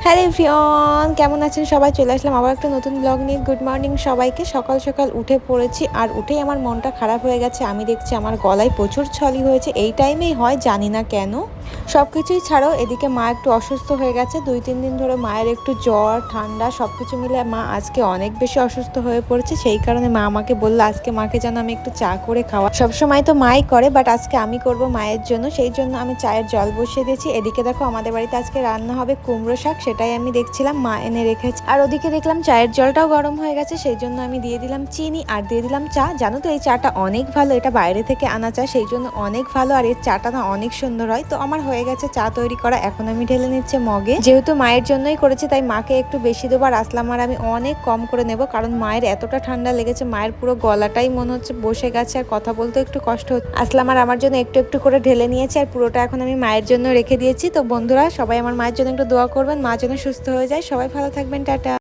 Hello everyone, কেমন আছেন সবাই? চলে আসলাম আবার একটা নতুন ব্লগ নিয়ে। গুড মর্নিং সবাইকে। সকাল সকাল উঠে পড়েছি, আর উঠেই আমার মনটা খারাপ হয়ে গেছে। আমি দেখছি আমার গলায় প্রচুর ছলি হয়েছে। এই টাইমেই হয়, জানি না কেন। সব কিছুই ছাড়াও এদিকে মা একটু অসুস্থ হয়ে গেছে। 2-3 দিন ধরে মায়ের একটু জ্বর ঠান্ডা সব কিছু মিলে মা আজকে অনেক বেশি অসুস্থ হয়ে পড়েছে। সেই কারণে মা আমাকে বললো আজকে মাকে যেন আমি একটু চা করে খাওয়া। সবসময় তো মাই করে, বাট আজকে আমি করব মায়ের জন্য। সেই জন্য আমি চায়ের জল বসিয়ে দিয়েছি। এদিকে দেখো আমাদের বাড়িতে আজকে রান্না হবে কুমড়ো শাক, সেটাই আমি দেখছিলাম, মা এনে রেখেছে। আর ওদিকে দেখলাম চায়ের জলটাও গরম হয়ে গেছে, সেই জন্য আমি দিয়ে দিলাম চিনি আর দিয়ে দিলাম চা। জানো তো এই চাটা অনেক ভালো, এটা বাইরে থেকে আনা চা, সেই জন্য অনেক ভালো। আর এর চাটা না অনেক সুন্দর হয়। তো আমার হয়ে গেছে চা তৈরি করা, এখন আমি ঢেলে নিচ্ছে মগে। যেহেতু মায়ের জন্যই করেছি তাই মাকে একটু বেশি দেবো, আর আসলাম আর আমি অনেক কম করে নেব, কারণ মায়ের এতটা ঠান্ডা লেগেছে, মায়ের পুরো গলাটাই মনে হচ্ছে বসে গেছে, আর কথা বলতে একটু কষ্ট হচ্ছে। আসলাম আর আমার জন্য একটু একটু করে ঢেলে নিয়েছে, আর পুরোটা এখন আমি মায়ের জন্য রেখে দিয়েছি। তো বন্ধুরা সবাই আমার মায়ের জন্য একটু দোয়া করবেন, মা যেন সুস্থ হয়ে যায়। সবাই ভালো থাকবেন, টাটা।